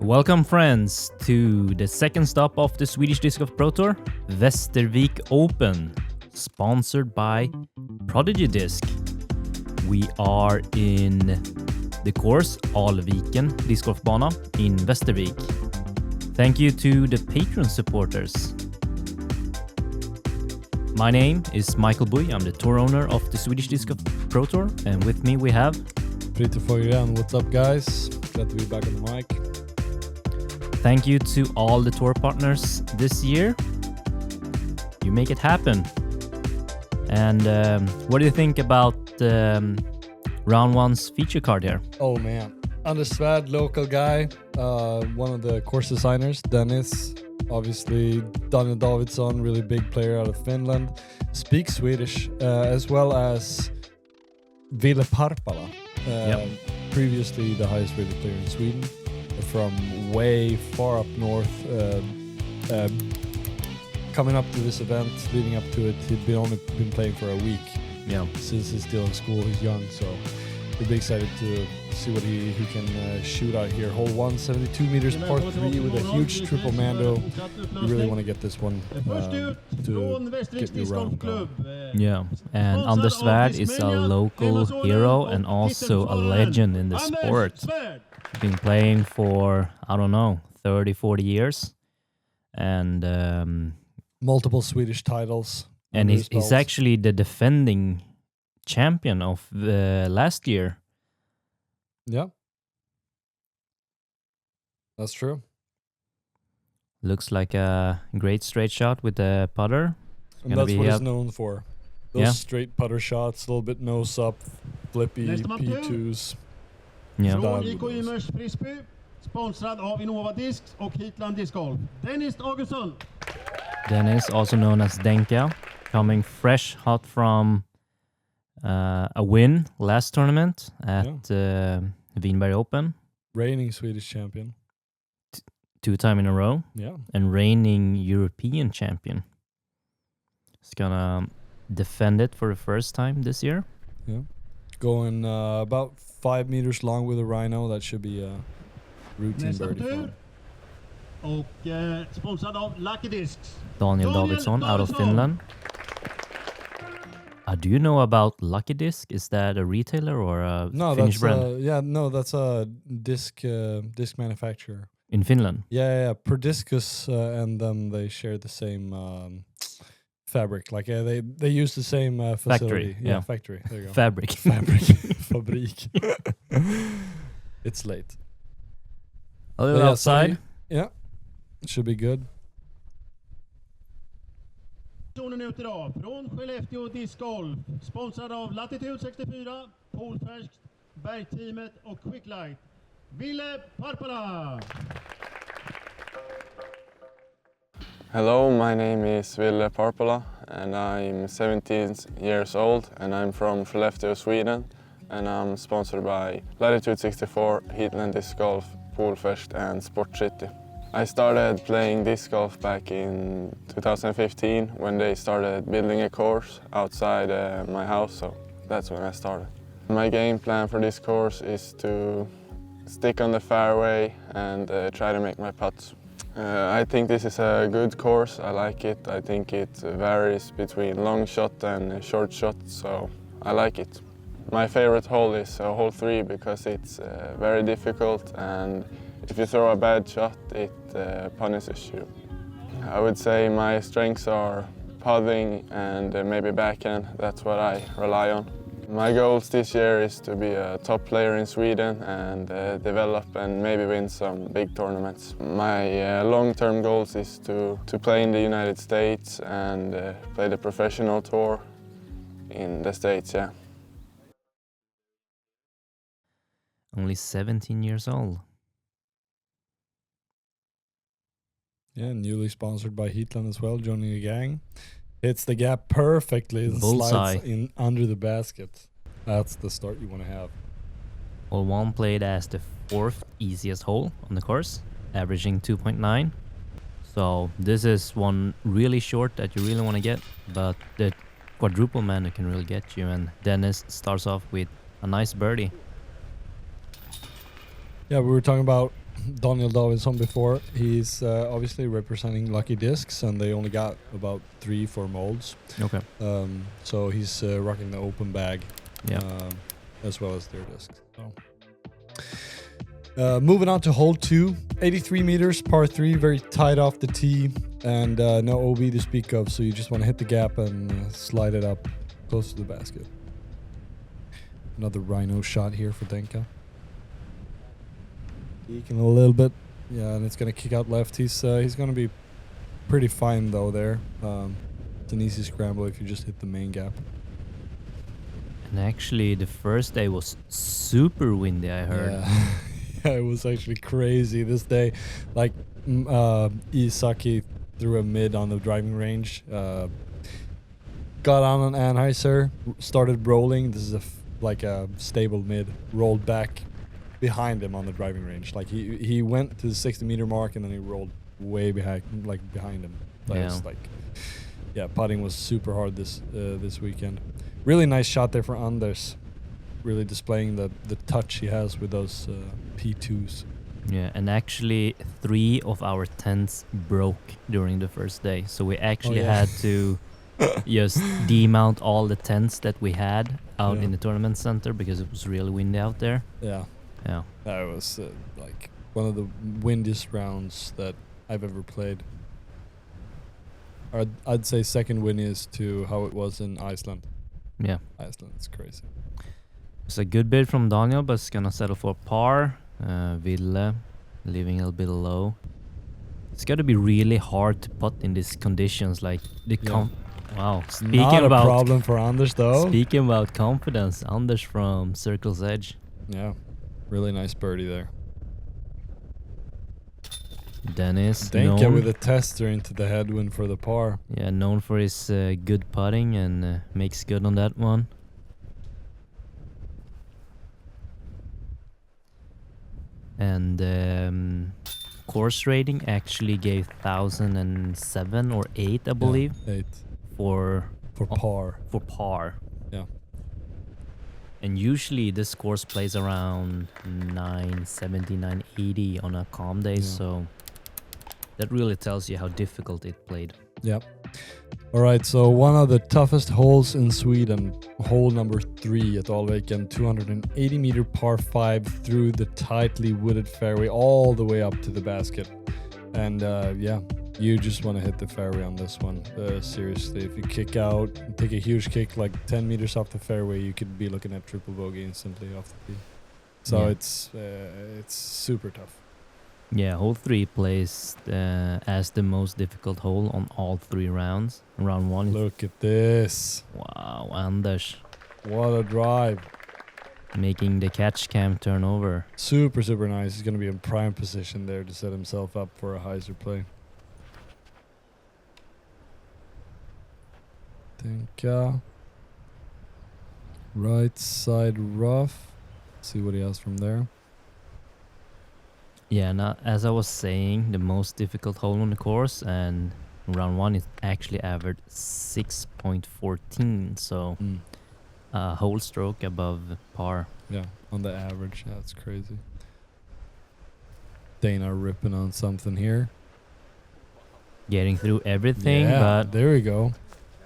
Welcome friends to the second stop of the Swedish Disc Golf Pro Tour, Västervik Open, sponsored by Prodigy Disc. We are in the course Alviken discgolfbana in Västervik. Thank you to the Patreon supporters. My name is Michael Bui. I'm the tour owner of the Swedish Disc Golf Pro Tour, and with me we have Fritiof. What's up, guys? Glad to be back on the mic. Thank you to all the tour partners this year. You make it happen. And what do you think about round one's feature card here? Oh man, Swärd, local guy, one of the course designers, Dennis, obviously Davidsson, really big player out of Finland, speaks Swedish, as well as Ville Parpala, previously the highest rated player in Sweden, from way far up north, coming up to this event, leading up to it. He'd only been playing for a week. Yeah. Since he's still in school, he's young, so we'll be excited to see what he can shoot out here. Hole 1, 72 meters, par 3 with a huge triple mando. You really want to get this one to get you around. Yeah, and Swärd is a local hero and also a legend in the sport. Been playing for, I don't know, 30, 40 years. And multiple Swedish titles. And he's actually the defending champion of last year. Yeah. That's true. Looks like a great straight shot with the putter. And that's what he's known for. Those straight putter shots, a little bit nose up, flippy P2s. Yeah. Sponsrad av Innova Discs och Hitland Discgolf. Dennis Augustsson. Dennis, also known as Denka, coming fresh hot from a win last tournament at Vinberg Open. Reigning Swedish champion. 2 times in a row. Yeah. And reigning European champion. He's gonna defend it for the first time this year. Yeah. Going about 5 meters long with a rhino. That should be a routine birdie for him. Och sponsrad av Lucky Discs. Daniel Davidsson out of Finland. Do you know about Lucky Disc? Is that a retailer or a Finnish brand? That's a disc manufacturer in Finland. Yeah. Perdiscus and them, they share the same fabric. Like they use the same facility. Factory. Factory. There you go. Fabric. Fabrik. It's late. A little outside. Yeah. It should be good. Ut idag från Skellefteå Discgolf, sponsrad av Latitude 64, Polfärskt, Bergteamet och Quicklight. Ville Parpala. Hello, my name is Ville Parpala and I'm 17 years old and I'm from Skellefteå, Sweden, and I'm sponsored by Latitude 64, Hitland Discgolf, Polfärskt and Sport City. I started playing disc golf back in 2015 when they started building a course outside my house, so that's when I started. My game plan for this course is to stick on the fairway and try to make my putts. I think this is a good course. I like it. I think it varies between long shot and short shot, so I like it. My favorite hole is hole 3 because it's very difficult, and if you throw a bad shot, it punishes you. I would say my strengths are putting and maybe backhand. That's what I rely on. My goals this year is to be a top player in Sweden and develop and maybe win some big tournaments. My long-term goals is to play in the United States and play the professional tour in the States, yeah. Only 17 years old. Yeah, newly sponsored by Heatland as well, joining the gang. Hits the gap perfectly and Bullseye. slides in under the basket. That's the start you want to have. Hole 1 played as the 4th easiest hole on the course, averaging 2.9. So this is one really short that you really want to get, but the quadruple man can really get you, and Dennis starts off with a nice birdie. Yeah, we were talking about Daniel Davidsson before. He's obviously representing Lucky Discs, and they only got about 3-4 molds. Okay. So he's rocking the open bag, Yeah. as well as their discs. So. Moving on to hole 2, 83 meters, par 3, very tight off the tee, and no OB to speak of. So you just want to hit the gap and slide it up close to the basket. Another rhino shot here for Denka. Eking a little bit, yeah, and it's gonna kick out left. He's gonna be pretty fine though there. It's an easy scramble if you just hit the main gap. And actually, the first day was super windy, I heard. Yeah, yeah, it was actually crazy this day. Like Isaki threw a mid on the driving range. Got on an Anheuser, started rolling. This is like a stable mid. Rolled back behind him on the driving range. Like he went to the 60-meter mark and then he rolled way behind him. Yeah. Was like, yeah, putting was super hard this weekend. Really nice shot there for Anders. Really displaying the touch he has with those P2s. Yeah, and actually 3 of our tents broke during the first day. So we actually had to just demount all the tents that we had out in the tournament center because it was really windy out there. Yeah. Yeah. That was like one of the windiest rounds that I've ever played. I'd say second windiest to how it was in Iceland. Yeah. Iceland, it's crazy. It's a good bid from Daniel, but it's gonna settle for par. Ville leaving a little bit low. It's gotta be really hard to putt in these conditions. Like the wow. Speaking Not about a problem for Anders though. Speaking about confidence, Anders from Circle's Edge. Yeah. Really nice birdie there. Dennis, Denka with a tester into the headwind for the par. Yeah, known for his good putting and makes good on that one. And course rating actually gave 1007 or 8, I believe. 8 for par. For par. Yeah. And usually this course plays around 970, 980 on a calm day, so that really tells you how difficult it played. Yeah. All right, so one of the toughest holes in Sweden, hole number 3 at Alveken, 280-meter par 5 through the tightly wooded fairway all the way up to the basket. And yeah, you just want to hit the fairway on this one. Seriously, if you kick out, take a huge kick like 10 meters off the fairway, you could be looking at triple bogey instantly off the tee. So it's super tough. Yeah, hole 3 plays as the most difficult hole on all 3 rounds. Round 1 Look at this. Wow, Anders. What a drive. Making the catch cam turn over. Super, super nice. He's going to be in prime position there to set himself up for a hyzer play. Denka. Right side rough. See what he has from there. Yeah, now, as I was saying, the most difficult hole on the course, and round 1 it actually averaged 6.14, so whole stroke above par. Yeah, on the average. Yeah, that's crazy. Dana ripping on something here. Getting through everything, but there we go.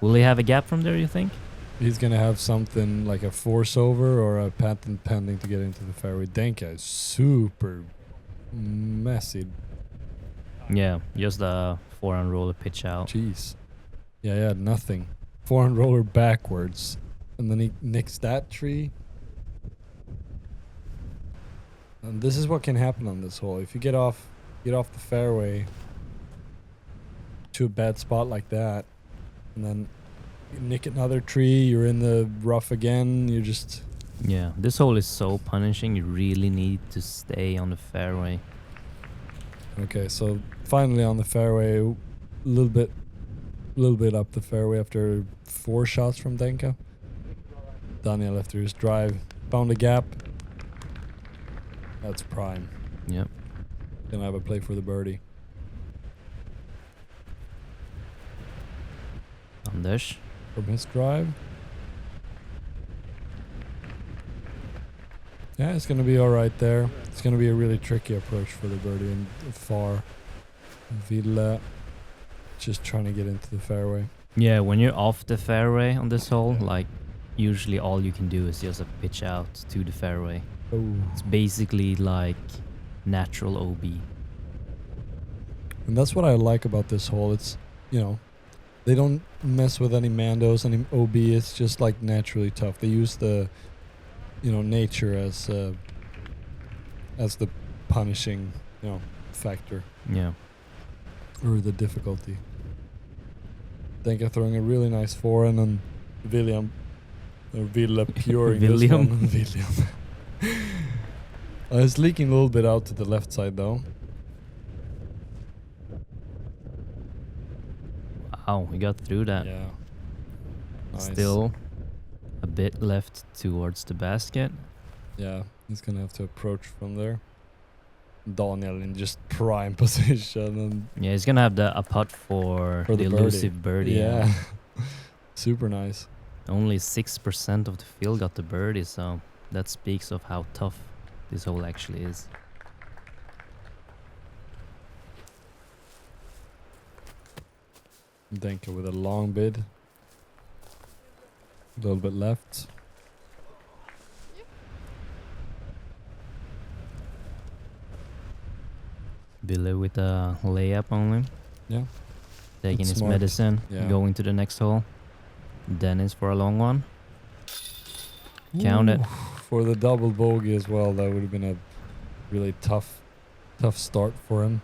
Will he have a gap from there, you think? He's going to have something like a force over or a patent pending to get into the fairway. Denka is super messy. Yeah, just a forehand roller pitch out. Jeez. Yeah, nothing. Forehand roller backwards. And then he nicks that tree. And this is what can happen on this hole. If you get off the fairway to a bad spot like that, and then you nick another tree, you're in the rough again, you just... Yeah, this hole is so punishing. You really need to stay on the fairway. Okay, so finally on the fairway, a little bit up the fairway after 4 shots from Denka. Daniel after his drive found a gap. That's prime. Yep. Gonna have a play for the birdie. Anders. From his drive. Yeah, it's going to be all right there. It's going to be a really tricky approach for the birdie and far. Ville just trying to get into the fairway. Yeah, when you're off the fairway on this hole, like usually all you can do is just a pitch out to the fairway. Oh. It's basically like natural OB. And that's what I like about this hole. It's, you know, they don't mess with any mandos, any OB. It's just like naturally tough. They use the, you know, nature as the punishing, you know, factor. Yeah. Or the difficulty. Denka throwing a really nice forehand and Ville puring this one. William. It's leaking a little bit out to the left side though. Wow, we got through that. Yeah. Nice. Still a bit left towards the basket. Yeah, he's gonna have to approach from there. Daniel in just prime position and Yeah, he's gonna have a putt for the elusive birdie. Yeah. Super nice. Only 6% of the field got the birdie, so that speaks of how tough this hole actually is. Denka with a long bid. A little bit left. Ville with a layup only. Yeah. Taking That's his smart. medicine, Yeah. going to the next hole. Dennis for a long one. Count it. For the double bogey as well, that would have been a really tough start for him.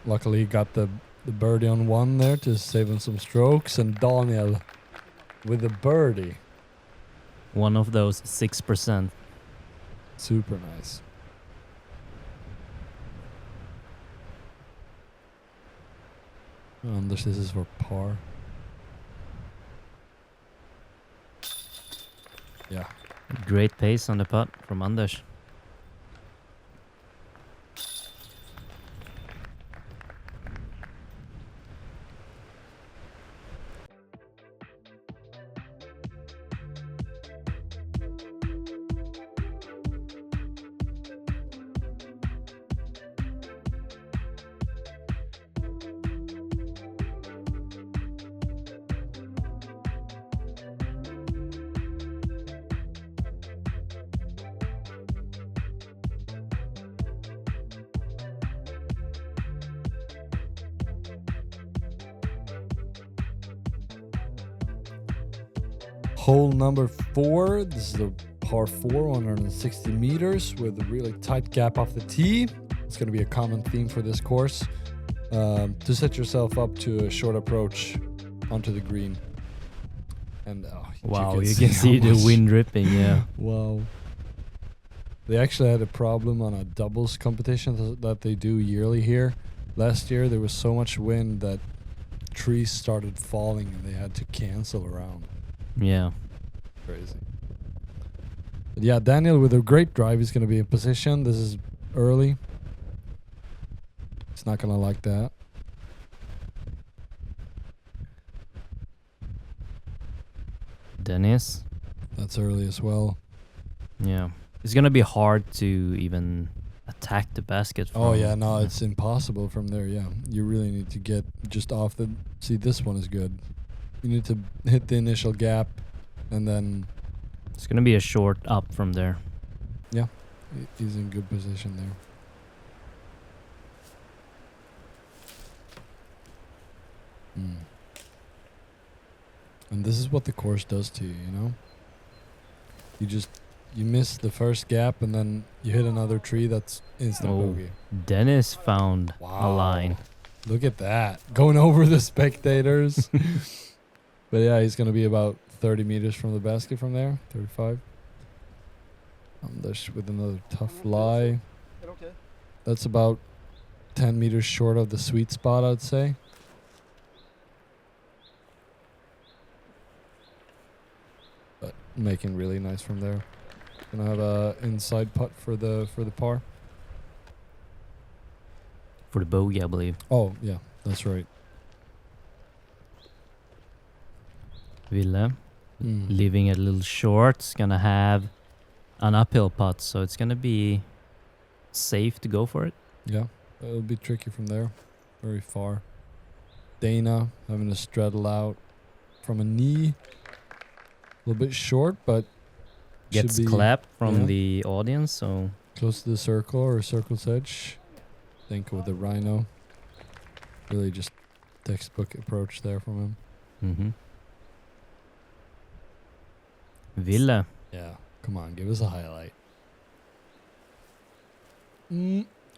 Luckily he got the birdie on one there to save him some strokes, and Daniel with the birdie. One of those 6%. Super nice. Anders, this is for par. Yeah. Great pace on the putt from Anders. Hole number 4. This is a par 4, 160 meters with a really tight gap off the tee. It's going to be a common theme for this course. To set yourself up to a short approach onto the green. And Wow, you can see how the much- wind ripping, yeah. Wow. They actually had a problem on a doubles competition that they do yearly here. Last year there was so much wind that trees started falling and they had to cancel a round. Yeah. Crazy. But yeah, Daniel with a great drive. He's going to be in position. This is early. He's not going to like that. Dennis. That's early as well. Yeah. It's gonna be hard to even attack the basket from. Oh yeah, no, it's impossible from there. Yeah, you really need to get just off the. See, this one is good. You need to hit the initial gap, and then It's gonna be a short up from there. he's in good position there. And this is what the course does to you, you know? You miss the first gap and then you hit another tree that's instant Oh. bogey. Dennis found a line. Look at that. Going over the spectators. But yeah, he's going to be about 30 meters from the basket from there. 35. Anders with another tough lie. That's about 10 meters short of the sweet spot, I'd say. But making really nice from there. Gonna have a inside putt for the par. For the bogey, I believe. Oh yeah, that's right. Ville leaving it a little short. It's gonna have an uphill putt, so it's gonna be safe to go for it. Yeah, it'll be tricky from there. Very far. Dana having to straddle out from a knee. A little bit short, but Gets should be clapped from yeah, the audience, so close to the circle or circle's edge. Think with the rhino. Really just textbook approach there from him. mm-hmm. Ville. Yeah, come on, give us a highlight.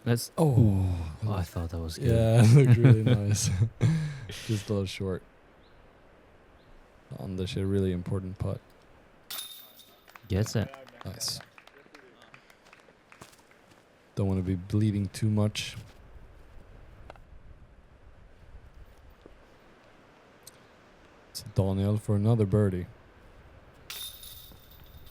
Let's. Oh, I thought that was good. yeah, it looked really nice. Just a little short. On this, a really important putt. Gets it. Nice. Don't want to be bleeding too much. It's Daniel for another birdie.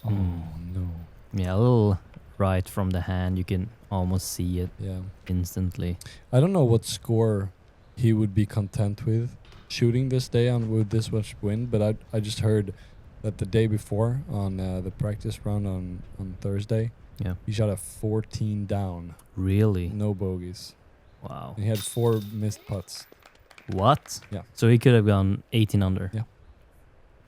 Oh no. Yeah, a little right from the hand. You can almost see it Yeah. instantly. I don't know what score he would be content with shooting this day on with this much wind, but I just heard that the day before on the practice round on Thursday, Yeah. he shot a 14 down, Really? no bogeys. Wow. And he had 4 missed putts. What? Yeah. So he could have gone 18 under. Yeah.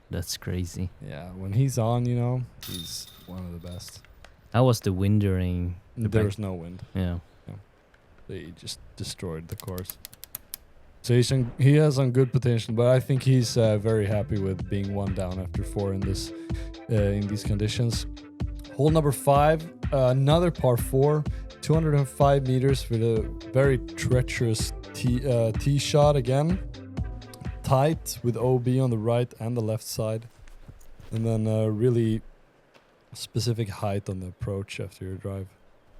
That's crazy. Yeah, when he's on, you know, he's one of the best. How was the wind during the There was no wind. Yeah. They just destroyed the course. So he has some good potential, but I think he's very happy with being 1 down after 4 in these conditions. Hole number 5, another par 4, 205 meters with a very treacherous tee shot again. Tight with OB on the right and the left side, and then really specific height on the approach after your drive.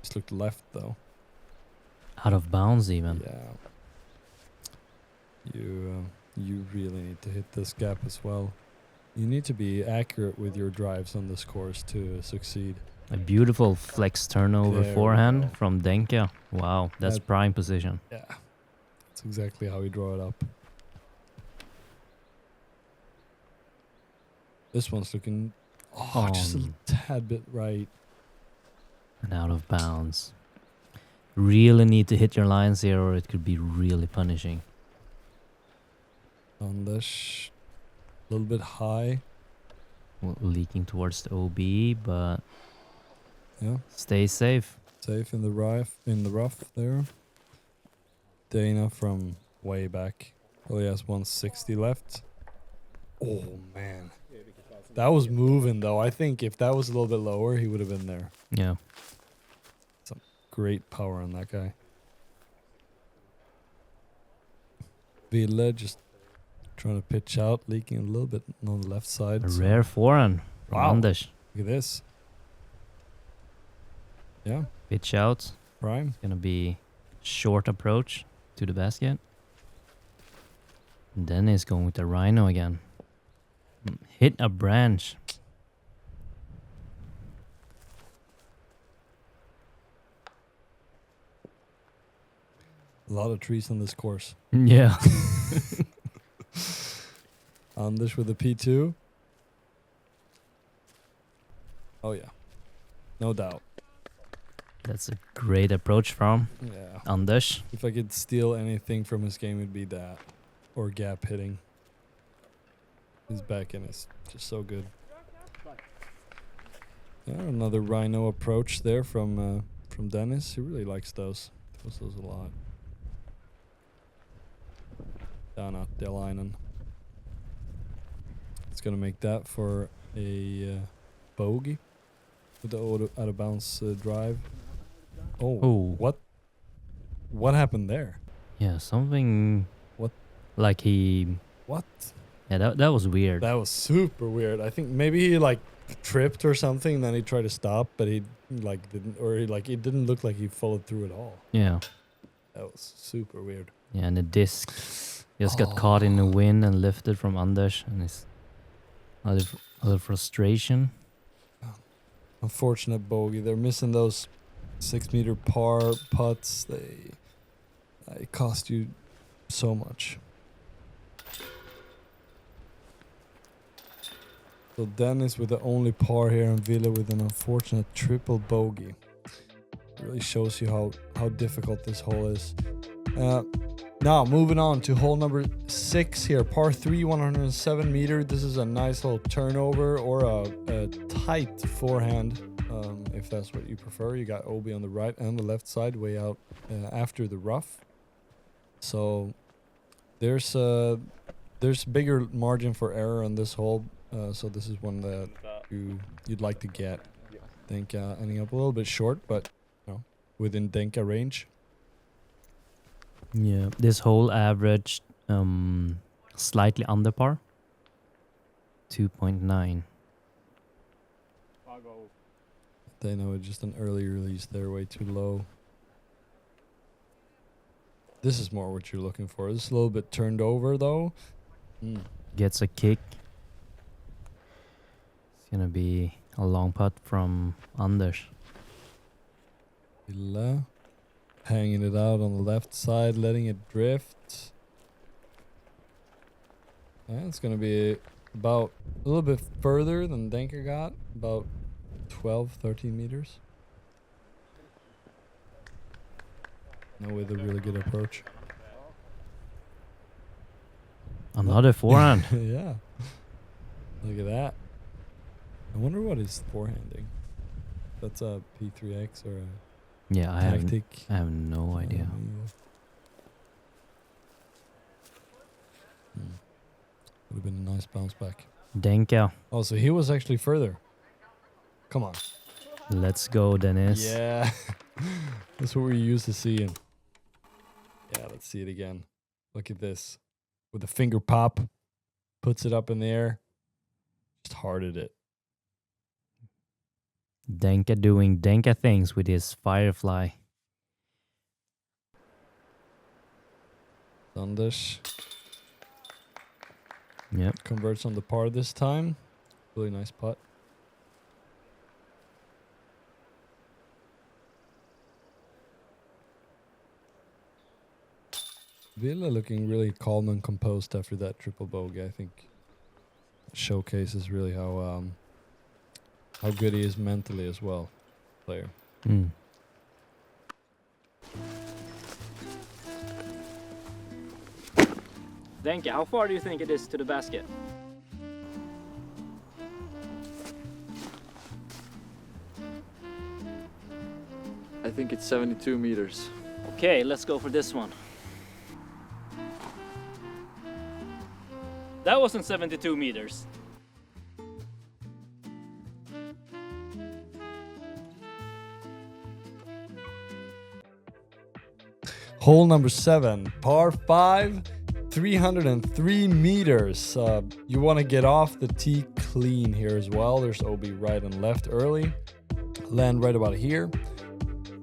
Just looked left though. Out of bounds even. Yeah. You really need to hit this gap as well. You need to be accurate with your drives on this course to succeed. A beautiful flex turnover There we forehand go. from Denke. Wow, that's That- prime position. Yeah. That's exactly how we draw it up. This one's looking just a tad bit right. And out of bounds. Really need to hit your lines here or it could be really punishing. On this, a little bit high. Well, leaking towards the OB, but Yeah, stay safe. safe in the rough there. Dana from way back. Only has 160 left. Oh man, that was moving though. I think if that was a little bit lower, he would have been there. Yeah. Great power on that guy. Ville just trying to pitch out, leaking a little bit on the left side. A so- rare forehand from Wow. Anders. Look at this. Yeah, Pitch out. prime. Gonna be short approach to the basket. And then he's going with the rhino again. Hit a branch. A lot of trees on this course. Yeah. Anders with the P2. Oh yeah, no doubt. That's a great approach from Yeah. Anders. If I could steal anything from his game, it'd be that, or gap hitting. His back end is just so good. Yeah, another rhino approach there from Dennis. He really likes those. Does those a lot. Down at Delainen. It's gonna make that for a bogey with the out of bounds drive. Oh. What happened there? Yeah, something. What? Like he. What? Yeah, that was weird. That was super weird. I think maybe he like tripped or something. Then he tried to stop, but he like didn't, or he like it didn't look like he followed through at all. Yeah. That was super weird. Yeah, and the disc just got caught in the wind and lifted from Anders, and it's a little frustration. Unfortunate bogey. They're missing those 6-meter par putts. They cost you so much. So Dennis with the only par here and Ville with an unfortunate triple bogey. Really shows you how difficult this hole is. Now moving on to hole number 6 here, par 3, 107 meter. This is a nice little turnover or a tight forehand, if that's what you prefer. You got OB on the right and the left side, way out after the rough. So there's bigger margin for error on this hole. So this is one that you'd like to get. Denka ending up a little bit short, but you know, within Denka range. Yeah, this hole averaged slightly under par. 2.9. They know it's just an early release there, way too low. This is more what you're looking for. This is a little bit turned over though. Gets a kick. It's gonna be a long putt from Anders. Ville hanging it out on the left side, letting it drift. And it's gonna be about a little bit further than Denker got, about 12, 13 meters. No, with a really good approach. Another forehand. Yeah. Look at that. I wonder what he's forehanding. That's a P3X or a Yeah, I tactic. have no idea. Would have been a nice bounce back. Denka, Oh, so he was actually further. Come on. let's go, Dennis. Yeah. That's what we're used to seeing. Yeah, let's see it again. Look at this. With a finger pop. Puts it up in the air. Just hearted it. Denka doing Denka things with his Firefly. Anders Yep. converts on the par this time. Really nice putt. Ville looking really calm and composed after that triple bogey. I think showcases really how good he is mentally as well, player. Mm. Denka, how far do you think it is to the basket? I think it's 72 meters. Okay, let's go for this one. That wasn't 72 meters. Hole number 7, par 5, 303 meters. You want to get off the tee clean here as well. There's OB right and left early. Land right about here.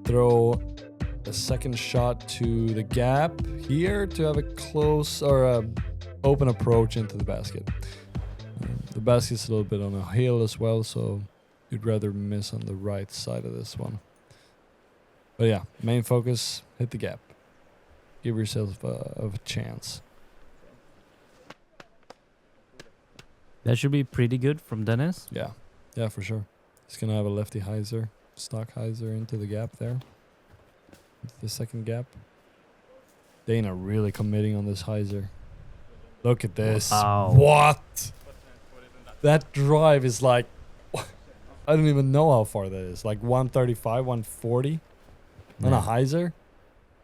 Throw a second shot to the gap here to have a close or a open approach into the basket. The basket's a little bit on a hill as well, so you'd rather miss on the right side of this one. But yeah, main focus, hit the gap. Give yourself a chance. That should be pretty good from Dennis. Yeah, for sure. He's gonna have a lefty hyzer, stock hyzer into the gap there. The second gap. Dana really committing on this hyzer. Look at this. Wow. What? That drive is like, I don't even know how far that is. Like 135, 140 on a Yeah. hyzer.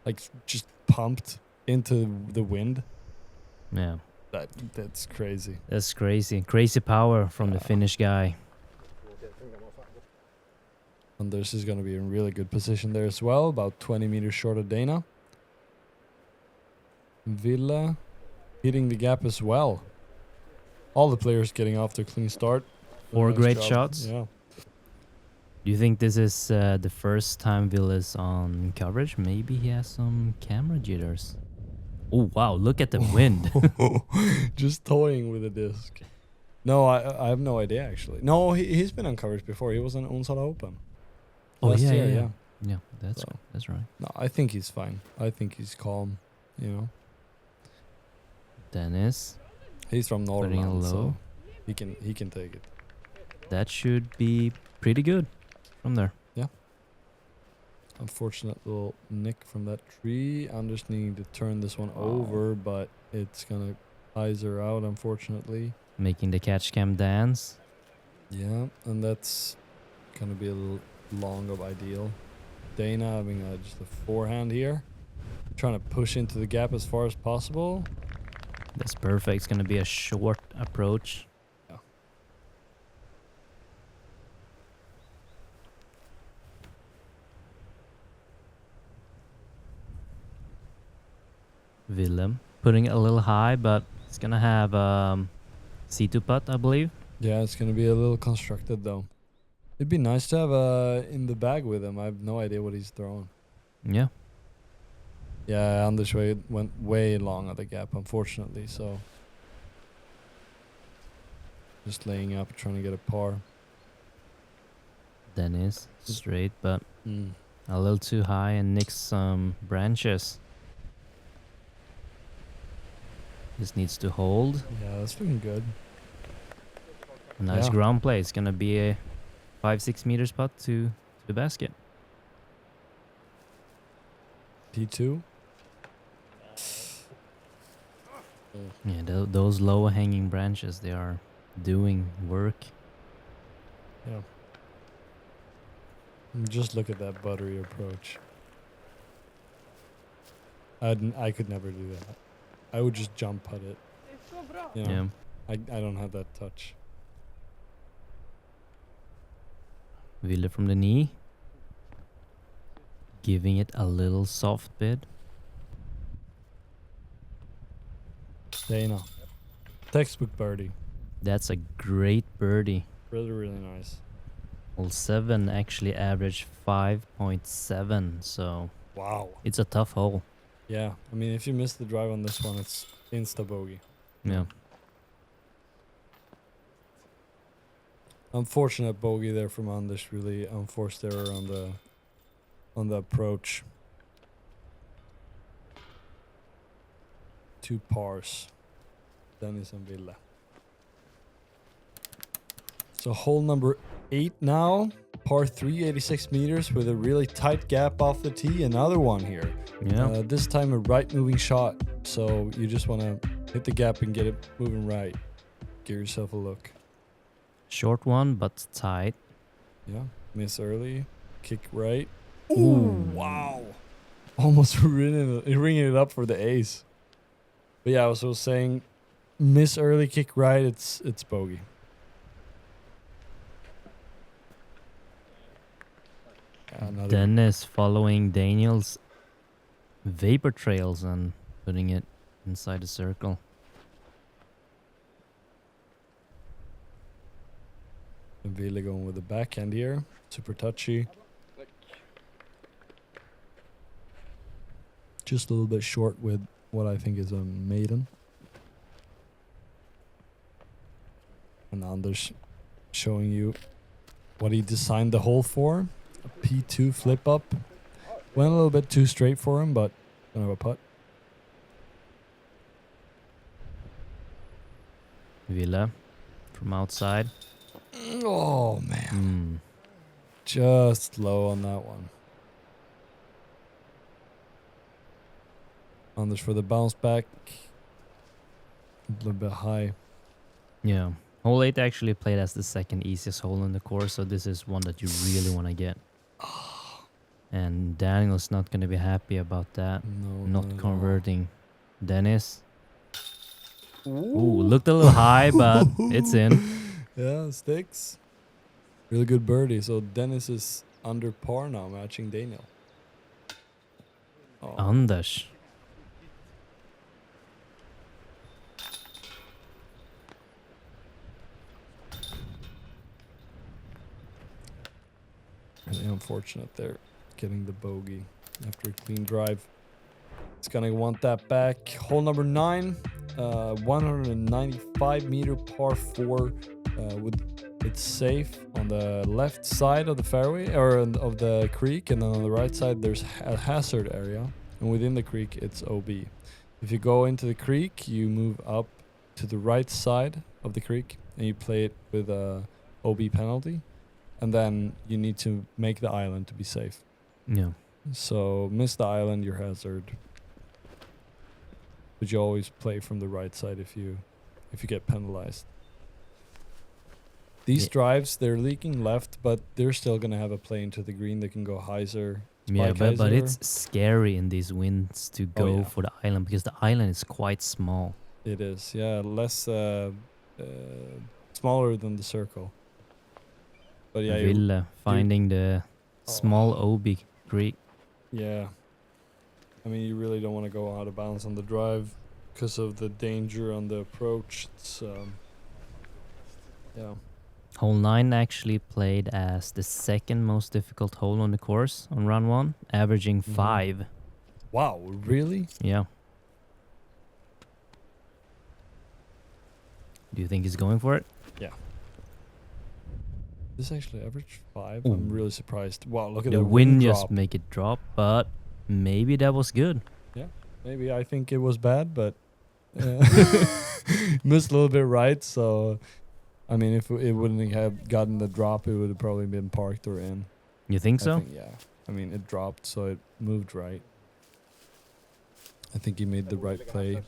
Like just pumped into the wind. Yeah. That's crazy. That's crazy. Crazy power from the Finnish guy. Anders is going to be in really good position there as well. About 20 meters short of Dana. Ville hitting the gap as well. All the players getting off to a clean start. Four Nice great job. shots. Yeah. Do you think this is the first time Will is on coverage? Maybe he has some camera jitters. Oh, wow. Look at the wind. Just toying with a disc. No, I have no idea actually. No, he's been on coverage before. He was on Onsala Open. Oh, last yeah, year, yeah. Yeah, that's So. that's right. No, I think he's fine. I think he's calm. You know, Dennis. he's from Putting it Norrland, low. so he can take it. that should be pretty good from there. Unfortunate little nick from that tree. Anders needing to turn this one over, but it's gonna eyes her out, unfortunately. Making the catch cam dance. Yeah, and that's gonna be a little long of ideal. Dana having just a forehand here, trying to push into the gap as far as possible. That's perfect. It's gonna be a short approach. Yeah. Willem putting it a little high, but it's gonna have C2 putt, I believe. Yeah, it's gonna be a little constructed though. It'd be nice to have in the bag with him. I have no idea what he's throwing. Yeah. Yeah, Anders went way long at the gap, unfortunately. So just laying up, trying to get a par. Dennis straight, but a little too high and nicks some branches. This needs to hold. Yeah, that's looking good. A nice ground play. It's gonna be a 5-6 meters putt to the basket. P2. Yeah, those low hanging branches, they are doing work. Yeah. Just look at that buttery approach. I could never do that. I would just jump putt it. You know, Yeah. I don't have that touch. Ville from the knee. Giving it a little soft bid. Dana. Textbook birdie. That's a great birdie. Really, really nice. Hole 7 actually averaged 5.7, so Wow. it's a tough hole. Yeah. I mean, if you miss the drive on this one, it's insta bogey. Yeah. Unfortunate bogey there from Anders. Really unforced error on the approach. 2 pars. Dennis and Ville. So hole number 8 now. Par 3, 86 meters with a really tight gap off the tee. Another one here. Yeah. This time a right moving shot. So you just want to hit the gap and get it moving right. Give yourself a look. Short one, but tight. Yeah. Miss early. Kick right. Ooh. Wow. Almost ringing it up for the ace. But yeah, I was also saying, miss early, kick right, it's bogey. Another Dennis following Daniel's vapor trails and putting it inside the circle. Ville going with the backhand here. Super touchy. Just a little bit short with what I think is a maiden. And Anders showing you what he designed the hole for. A P2 flip up. Went a little bit too straight for him, but gonna have a putt. Ville from outside. Oh, man. Just low on that one. Anders for the bounce back. A little bit high. Yeah. Hole 8 actually played as the second easiest hole in the course, so this is one that you really want to get. And Daniel's not going to be happy about that. No, Not converting. Dennis. Ooh, looked a little high, but it's in. Yeah, sticks. Really good birdie. So Dennis is under par now, matching Daniel. Oh. Anders. Really unfortunate there, getting the bogey after a clean drive. It's gonna want that back. Hole number 9, 195 meter par 4. It's safe on the left side of the fairway or of the creek, and then on the right side there's a hazard area, and within the creek it's OB. If you go into the creek, you move up to the right side of the creek and you play it with OB penalty, and then you need to make the island to be safe. Yeah. So miss the island, you're hazard. But you always play from the right side if you get penalized. These Yeah. drives, they're leaking left, but they're still gonna have a play into the green. They can go hyzer. Yeah, spike but hyzer. it's scary in these winds to go yeah. for the island because the island is quite small. It is, yeah, less smaller than the circle. But yeah, Ville finding the small OB creek. yeah. I mean, you really don't want to go out of bounds on the drive because of the danger on the approach. It's yeah. Hole 9 actually played as the second most difficult hole on the course on round 1, averaging 5. Wow, really? Yeah. Do you think he's going for it? This actually average 5. Ooh. I'm really surprised. Wow, look at The the wind drop. just make it drop, but maybe that was good. Maybe I think it was bad, but missed a little bit right. So, I mean, if it wouldn't have gotten the drop, it would have probably been parked or in. You think so? I think, yeah. I mean, it dropped, so it moved right. I think he made the right play.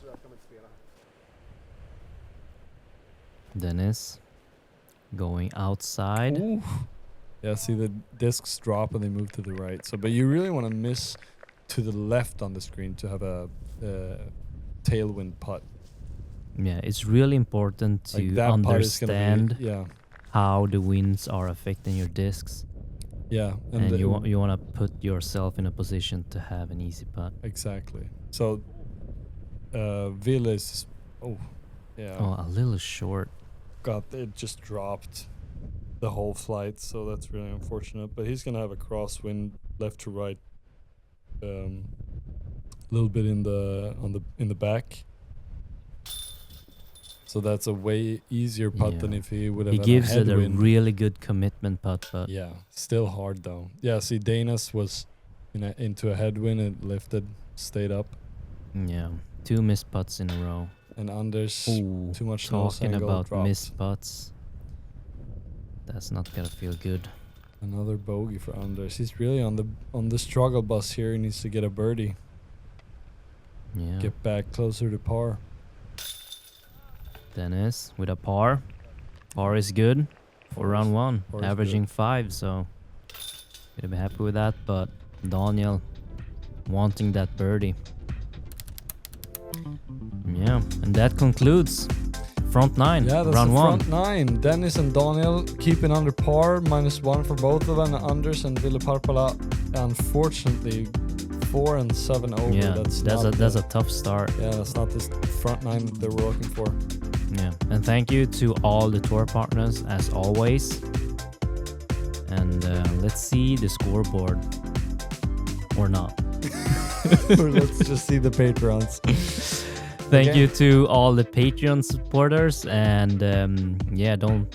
Dennis going outside. Ooh. Yeah, see the discs drop and they move to the right. So, but you really want to miss to the left on the screen to have a tailwind putt. Yeah, it's really important to Like that putt is gonna understand be, yeah, how the winds are affecting your discs, yeah, and the- you want to put yourself in a position to have an easy putt. exactly. So, Ville is, oh, yeah, Oh, a little short. it just dropped the whole flight, so that's really unfortunate. But he's gonna have a crosswind left to right, a little bit in the back. So that's a way easier putt than Yeah. if he would have. He had gives a it a headwind. really good commitment putt, but Yeah, still hard though. Yeah, see, Dana's was into a headwind. It lifted, stayed up, yeah, 2 missed putts in a row. and Anders Ooh, too much nose talking angle, about dropped. missed putts. That's not gonna feel good. Another bogey for Anders. He's really on the struggle bus here. He needs to get a birdie, Yeah. get back closer to par. Dennis with a par. Par is good for round 1, Par is averaging 5, so gonna be happy with that. But Daniel wanting that birdie. Yeah, and that concludes front 9, Yeah, that's round the 1. front 9. Dennis and Daniel keeping under par, -1 for both of them. Anders and Ville Parpala, unfortunately, 4 and 7 over. Yeah, that's a tough start. Yeah, that's not the front 9 that they were looking for. Yeah, and thank you to all the tour partners as always. And let's see the scoreboard, or not. Or let's just see the patrons. Thank Okay. you to all the Patreon supporters, and yeah, don't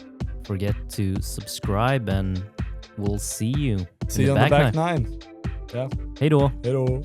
forget to subscribe, and we'll see you See in you the on the back nine. 9. Yeah. Hej då! Hello.